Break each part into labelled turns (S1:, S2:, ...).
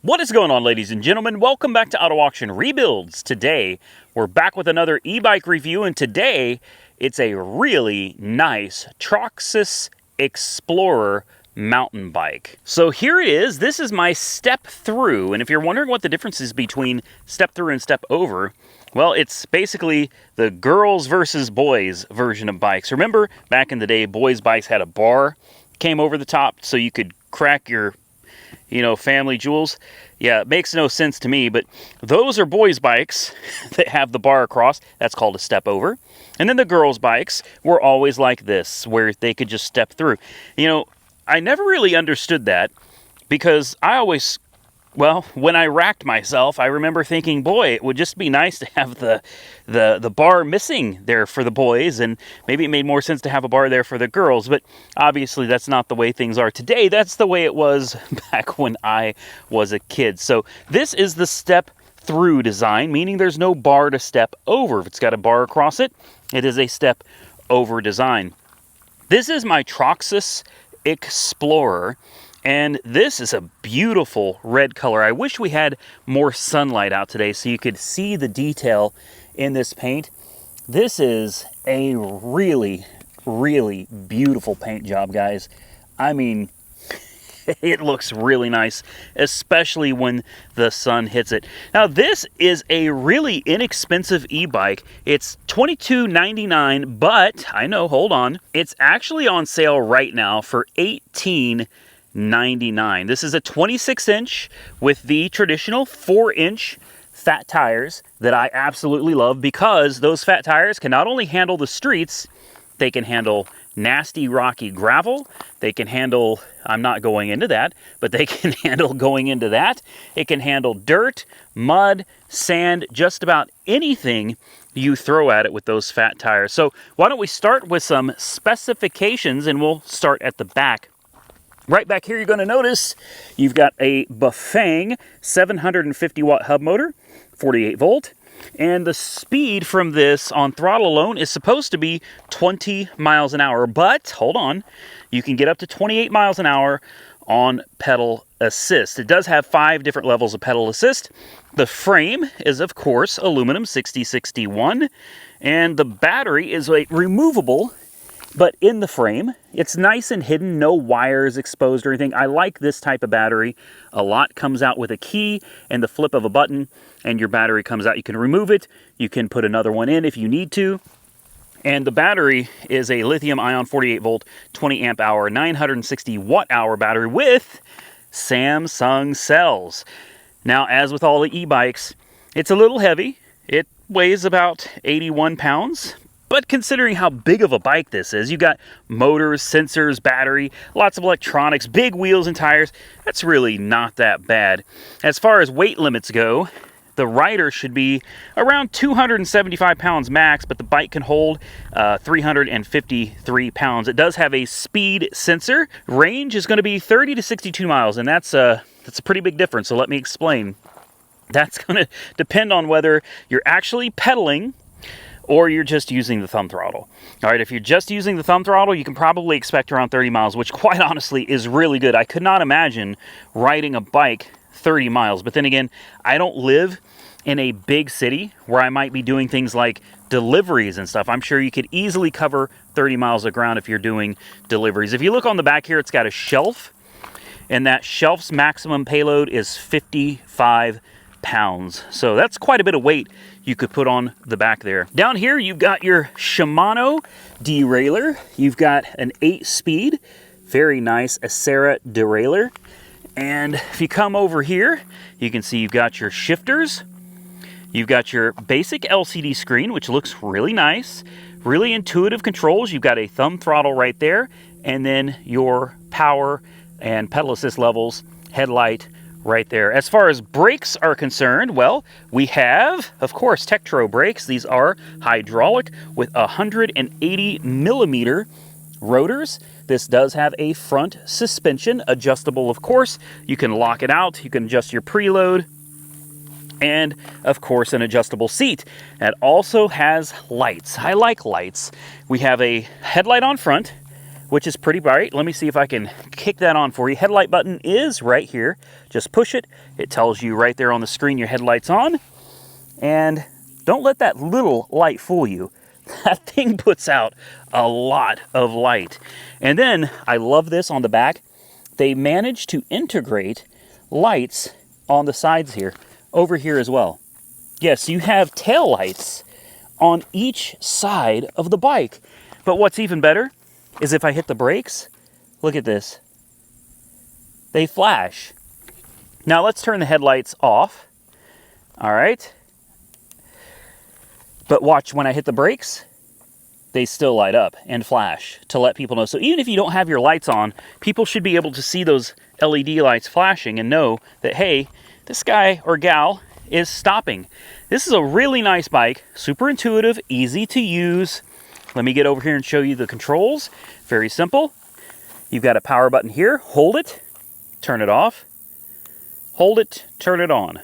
S1: What is going on, ladies and gentlemen? Welcome back to Auto Auction Rebuilds. Today, we're back with another e-bike review, and today, it's a really nice Troxus Explorer mountain bike. So here it is. This is my step through, and if you're wondering what the difference is between step through and step over, well, it's basically the girls versus boys version of bikes. Remember, back in the day, boys' bikes had a bar, came over the top so you could crack your family jewels. Yeah, it makes no sense to me, but those are boys' bikes that have the bar across. That's called a step over. And then the girls' bikes were always like this, where they could just step through. I never really understood that because when I racked myself, I remember thinking, boy, it would just be nice to have the bar missing there for the boys, and maybe it made more sense to have a bar there for the girls, but obviously that's not the way things are today. That's the way it was back when I was a kid. So this is the step through design, meaning there's no bar to step over. If it's got a bar across it, it is a step over design. This is my Troxus Explorer. And this is a beautiful red color. I wish we had more sunlight out today so you could see the detail in this paint. This is a really, really beautiful paint job, guys. I mean, it looks really nice, especially when the sun hits it. Now, this is a really inexpensive e-bike. It's $22.99, but I know, hold on. It's actually on sale right now for $18.99. This is a 26-inch with the traditional 4-inch fat tires that I absolutely love, because those fat tires can not only handle the streets, they can handle nasty rocky gravel. They can handle, I'm not going into that, but they can handle going into that. It can handle dirt, mud, sand, just about anything you throw at it with those fat tires. So why don't we start with some specifications, and we'll start at the back. Right back here, you're going to notice you've got a Bafang 750 watt hub motor, 48 volt, and the speed from this on throttle alone is supposed to be 20 miles an hour, but hold on, you can get up to 28 miles an hour on pedal assist. It does have 5 different levels of pedal assist. The frame is, of course, aluminum 6061, and the battery is a removable, but in the frame. It's nice and hidden, no wires exposed or anything. I like this type of battery a lot. Comes out with a key and the flip of a button, and your battery comes out. You can remove it. You can put another one in if you need to. And the battery is a lithium-ion 48 volt, 20 amp hour, 960 watt hour battery with Samsung cells. Now, as with all the e-bikes, it's a little heavy. It weighs about 81 pounds. But considering how big of a bike this is, you got motors, sensors, battery, lots of electronics, big wheels and tires, that's really not that bad. As far as weight limits go, the rider should be around 275 pounds max, but the bike can hold 353 pounds. It does have a speed sensor. Range is going to be 30 to 62 miles, and that's a pretty big difference, so let me explain. That's going to depend on whether you're actually pedaling or you're just using the thumb throttle. All right, if you're just using the thumb throttle, you can probably expect around 30 miles, which quite honestly is really good. I could not imagine riding a bike 30 miles. But then again, I don't live in a big city where I might be doing things like deliveries and stuff. I'm sure you could easily cover 30 miles of ground if you're doing deliveries. If you look on the back here, it's got a shelf, and that shelf's maximum payload is 55 pounds. So that's quite a bit of weight you could put on the back there. Down here, you've got your Shimano derailleur. You've got an 8-speed, very nice Acera derailleur. And if you come over here, you can see you've got your shifters. You've got your basic LCD screen, which looks really nice. Really intuitive controls. You've got a thumb throttle right there, and then your power and pedal assist levels, headlight, right there. As far as brakes are concerned, well, we have, of course, Tektro brakes. These are hydraulic with 180 millimeter rotors. This does have a front suspension, adjustable, of course. You can lock it out. You can adjust your preload. And, of course, an adjustable seat. It also has lights. I like lights. We have a headlight on front, which is pretty bright. Let me see if I can kick that on for you. Headlight button is right here. Just push it. It tells you right there on the screen your headlight's on. And don't let that little light fool you. That thing puts out a lot of light. And then, I love this on the back. They managed to integrate lights on the sides here, over here as well. Yes, you have tail lights on each side of the bike. But what's even better is if I hit the brakes, look at this. They flash. Now let's turn the headlights off. All right. But watch, when I hit the brakes, they still light up and flash to let people know. So even if you don't have your lights on, people should be able to see those LED lights flashing and know that, hey, this guy or gal is stopping. This is a really nice bike, super intuitive, easy to use. Let me get over here and show you the controls. Very simple. You've got a power button here. Hold it, turn it off. Hold it, turn it on.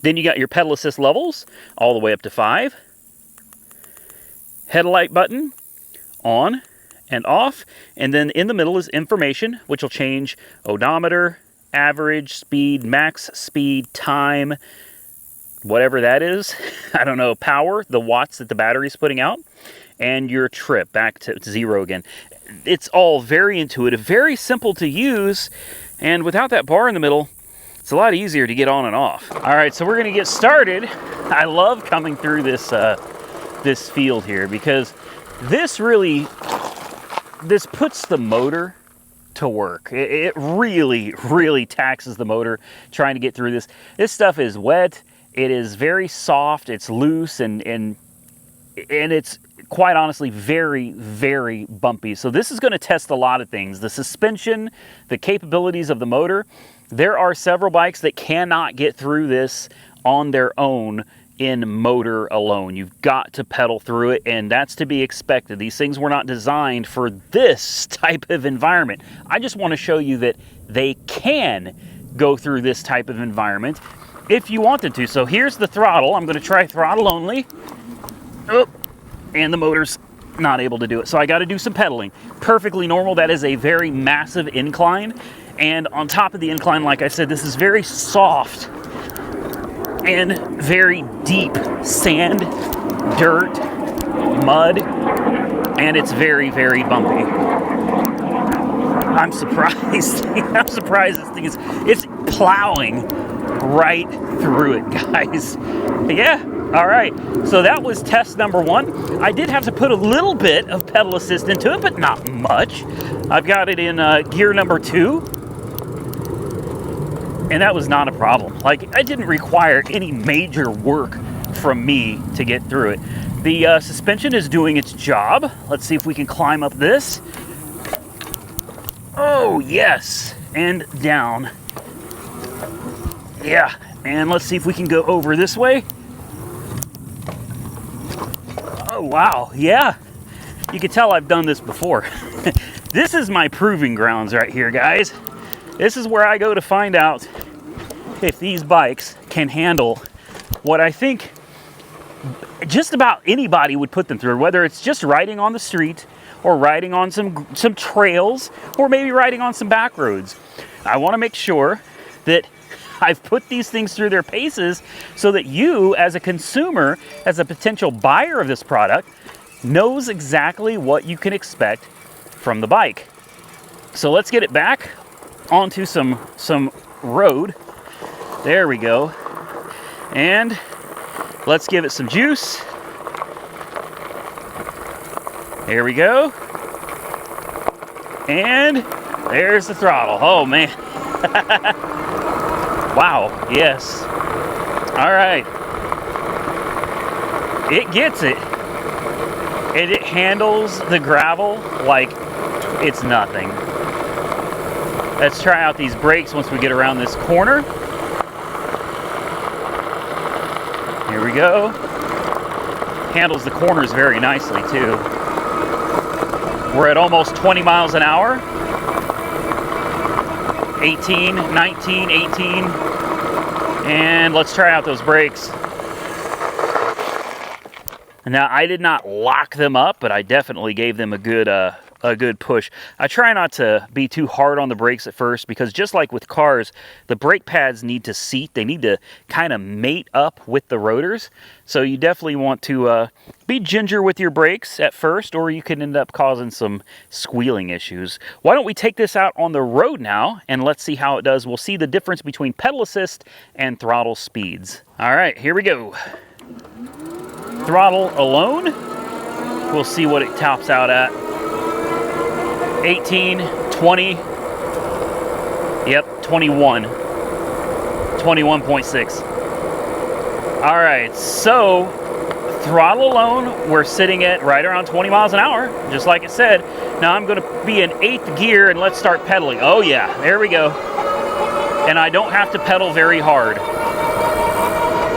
S1: Then you got your pedal assist levels all the way up to 5. Headlight button on and off. And then in the middle is information, which will change odometer, average speed, max speed, time, whatever that is. I don't know, power, the watts that the battery's putting out, and your trip back to 0 again. It's all very intuitive, very simple to use, and without that bar in the middle, it's a lot easier to get on and off. All right, so we're gonna get started. I love coming through this this field here because this puts the motor to work. It really, really taxes the motor trying to get through this. This stuff is wet. It is very soft. It's loose and it's quite honestly very, very bumpy. So this is going to test a lot of things. The suspension, the capabilities of the motor. There are several bikes that cannot get through this on their own in motor alone. You've got to pedal through it, and that's to be expected. These things were not designed for this type of environment. I just want to show you that they can go through this type of environment if you wanted to. So here's the throttle. I'm going to try throttle only. Oh, and the motor's not able to do it. So I got to do some pedaling. Perfectly normal. That is a very massive incline. And on top of the incline, like I said, this is very soft and very deep sand, dirt, mud, and it's very, very bumpy. I'm surprised. I'm surprised this thing it's plowing right through it, guys. But yeah, all right. So that was test number 1. I did have to put a little bit of pedal assist into it, but not much. I've got it in gear number 2. And that was not a problem. Like, it didn't require any major work from me to get through it. The suspension is doing its job. Let's see if we can climb up this. Oh, yes. And down. Yeah. And let's see if we can go over this way. Oh, wow. Yeah. You can tell I've done this before. This is my proving grounds right here, guys. This is where I go to find out if these bikes can handle what I think just about anybody would put them through, whether it's just riding on the street or riding on some trails or maybe riding on some back roads. I want to make sure that I've put these things through their paces so that you, as a consumer, as a potential buyer of this product, knows exactly what you can expect from the bike. So let's get it back onto some road. There we go. And let's give it some juice. There we go. And there's the throttle. Oh man. Wow, yes. All right. It gets it. And it handles the gravel like it's nothing. Let's try out these brakes once we get around this corner. Here we go. Handles the corners very nicely too. We're at almost 20 miles an hour. 18, 19, 18. And let's try out those brakes. Now, I did not lock them up, but I definitely gave them a good push. I try not to be too hard on the brakes at first, because just like with cars, the brake pads need to seat. They need to kind of mate up with the rotors. So you definitely want to be ginger with your brakes at first, or you can end up causing some squealing issues. Why don't we take this out on the road now, and let's see how it does. We'll see the difference between pedal assist and throttle speeds. All right, here we go. Throttle alone, we'll see what it tops out at. 18, 20, yep, 21, 21.6. All right, so throttle alone, we're sitting at right around 20 miles an hour, just like it said. Now I'm gonna be in 8th gear and let's start pedaling. Oh yeah, there we go. And I don't have to pedal very hard.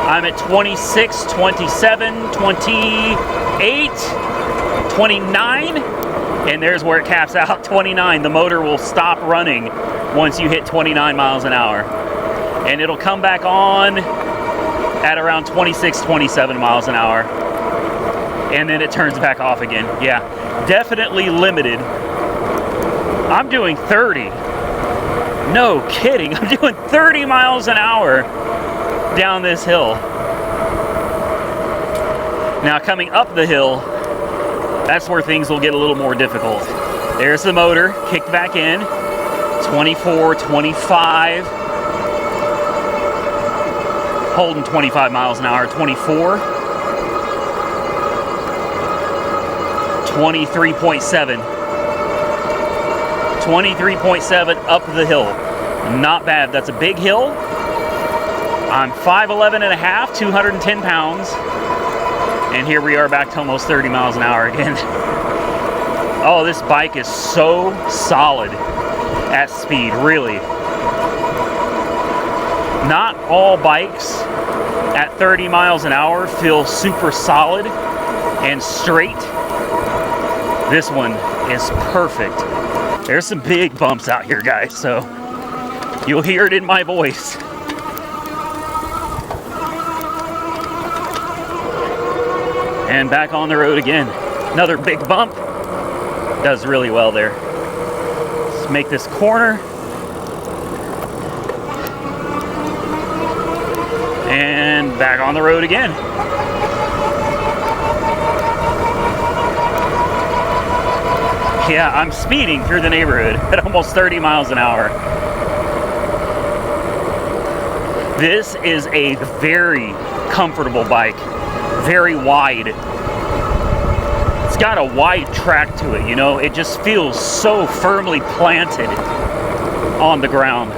S1: I'm at 26, 27, 28, 29, and there's where it caps out, 29. The motor will stop running once you hit 29 miles an hour. And it'll come back on at around 26, 27 miles an hour. And then it turns back off again. Yeah, definitely limited. I'm doing 30. No kidding, I'm doing 30 miles an hour down this hill. Now coming up the hill, that's where things will get a little more difficult. There's the motor kicked back in. 24, 25. Holding 25 miles an hour. 24. 23.7. 23.7 up the hill. Not bad. That's a big hill. I'm 5'11 and a half, 210 pounds. And here we are back to almost 30 miles an hour again. Oh, this bike is so solid at speed, really. Not all bikes at 30 miles an hour feel super solid and straight. This one is perfect. There's some big bumps out here, guys, so you'll hear it in my voice. And back on the road again. Another big bump. Does really well there. Let's make this corner. And back on the road again. Yeah, I'm speeding through the neighborhood at almost 30 miles an hour. This is a very comfortable bike. Very wide. It's got a wide track to it, you know. It just feels so firmly planted on the ground.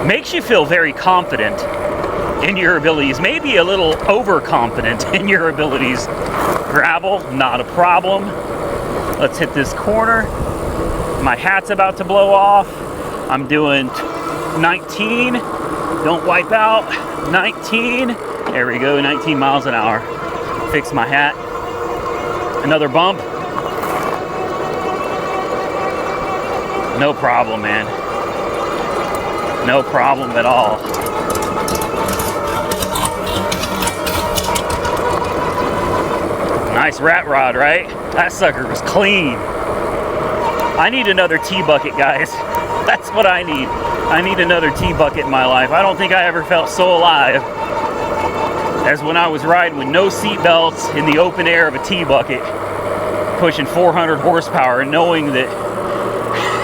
S1: Makes you feel very confident in your abilities. Maybe a little overconfident in your abilities. Gravel, not a problem. Let's hit this corner. My hat's about to blow off. I'm doing 19. Don't wipe out. 19. There we go, 19 miles an hour. Fix my hat. Another bump. No problem, man. No problem at all. Nice rat rod, right? That sucker was clean. I need another T-bucket, guys. That's what I need. I need another T-bucket in my life. I don't think I ever felt so alive as when I was riding with no seat belts in the open air of a T-bucket, pushing 400 horsepower and knowing that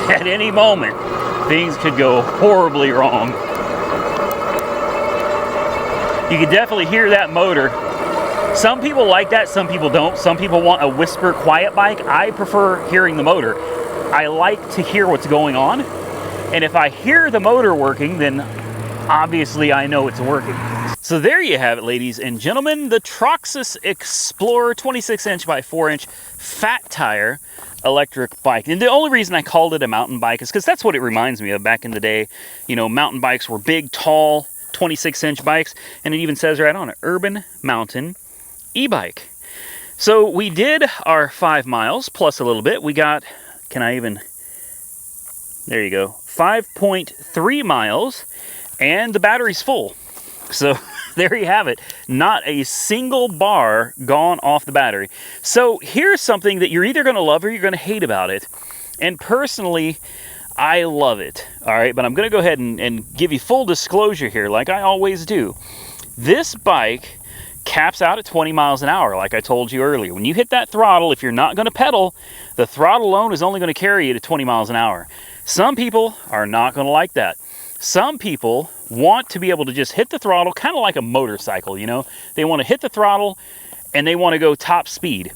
S1: at any moment things could go horribly wrong. You can definitely hear that motor. Some people like that, some people don't. Some people want a whisper quiet bike. I prefer hearing the motor. I like to hear what's going on, and if I hear the motor working, then obviously I know it's working. So there you have it, ladies and gentlemen, the Troxus Explorer 26-inch by 4-inch fat tire electric bike. And the only reason I called it a mountain bike is because that's what it reminds me of. Back in the day, you know, mountain bikes were big, tall, 26-inch bikes, and it even says right on it, urban mountain e-bike. So we did our 5 miles plus a little bit. We got, there you go, 5.3 miles, and the battery's full. So there you have it. Not a single bar gone off the battery. So here's something that you're either going to love or you're going to hate about it. And personally, I love it. All right, but I'm going to go ahead and give you full disclosure here, like I always do. This bike caps out at 20 miles an hour, like I told you earlier. When you hit that throttle, if you're not going to pedal, the throttle alone is only going to carry you to 20 miles an hour. Some people are not going to like that. Some people want to be able to just hit the throttle, kind of like a motorcycle, you know? They want to hit the throttle and they want to go top speed.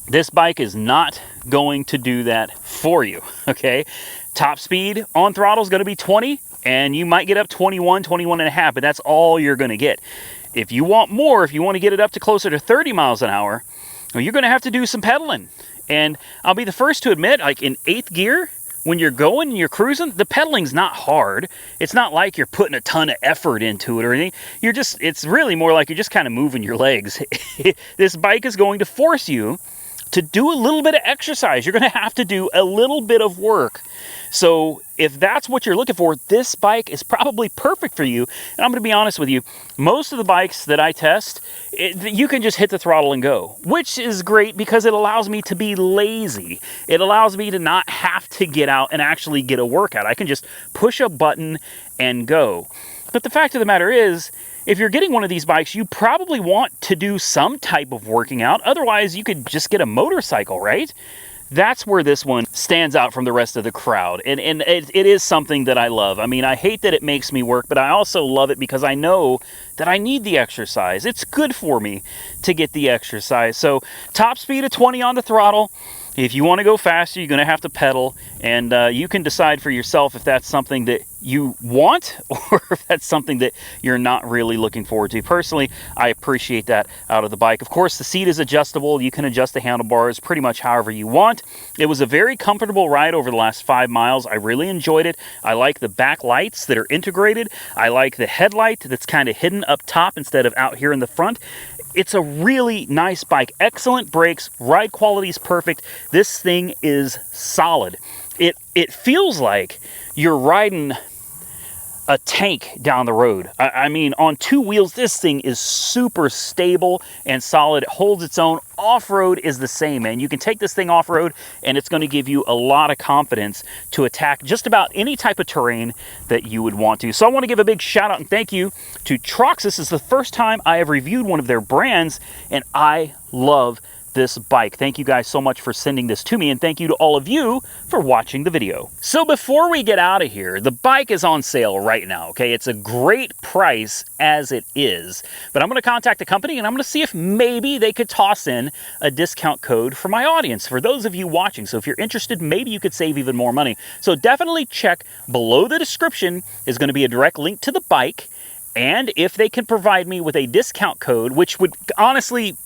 S1: This bike is not going to do that for you, okay? Top speed on throttle is going to be 20, and you might get up 21, 21 and a half, but that's all you're going to get. If you want more, if you want to get it up to closer to 30 miles an hour, well, you're going to have to do some pedaling. And I'll be the first to admit, like in 8th gear, when you're going and you're cruising, the pedaling's not hard. It's not like you're putting a ton of effort into it or anything. It's really more like you're just kind of moving your legs. This bike is going to force you to do a little bit of exercise. You're going to have to do a little bit of work. So if that's what you're looking for, this bike is probably perfect for you. And I'm going to be honest with you, most of the bikes that I test, you can just hit the throttle and go, which is great because it allows me to be lazy. It allows me to not have to get out and actually get a workout. I can just push a button and go. But the fact of the matter is, if you're getting one of these bikes, you probably want to do some type of working out. Otherwise, you could just get a motorcycle, right? That's where this one stands out from the rest of the crowd. And it is something that I love. I mean, I hate that it makes me work, but I also love it because I know that I need the exercise. It's good for me to get the exercise. So top speed of 20 on the throttle. If you want to go faster, you're going to have to pedal, and you can decide for yourself if that's something that you want or if that's something that you're not really looking forward to. Personally, I appreciate that out of the bike. Of course, the seat is adjustable. You can adjust the handlebars pretty much however you want. It was a very comfortable ride over the last 5 miles. I really enjoyed it. I like the back lights that are integrated. I like the headlight that's kind of hidden up top instead of out here in the front. It's a really nice bike. Excellent brakes. Ride quality is perfect. This thing is solid. It feels like you're riding a tank down the road. I mean, on 2 wheels, this thing is super stable and solid. It holds its own. Off-road is the same, man. You can take this thing off-road, and it's going to give you a lot of confidence to attack just about any type of terrain that you would want to. So I want to give a big shout out and thank you to Troxus. This is the first time I have reviewed one of their brands, and I love this bike. Thank you guys so much for sending this to me, and thank you to all of you for watching the video. So before we get out of here, the bike is on sale right now, okay? It's a great price as it is, but I'm going to contact the company and I'm going to see if maybe they could toss in a discount code for my audience, for those of you watching. So if you're interested, maybe you could save even more money. So definitely check below the description is going to be a direct link to the bike, and if they can provide me with a discount code, which would honestly,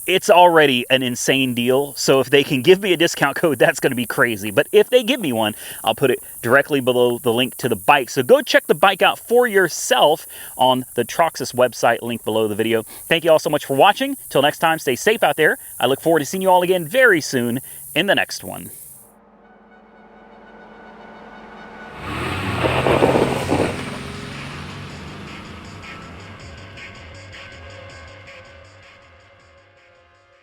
S1: it's already an insane deal. So if they can give me a discount code, that's going to be crazy. But if they give me one, I'll put it directly below the link to the bike. So go check the bike out for yourself on the Troxus website, link below the video. Thank you all so much for watching. Till next time, stay safe out there. I look forward to seeing you all again very soon in the next one.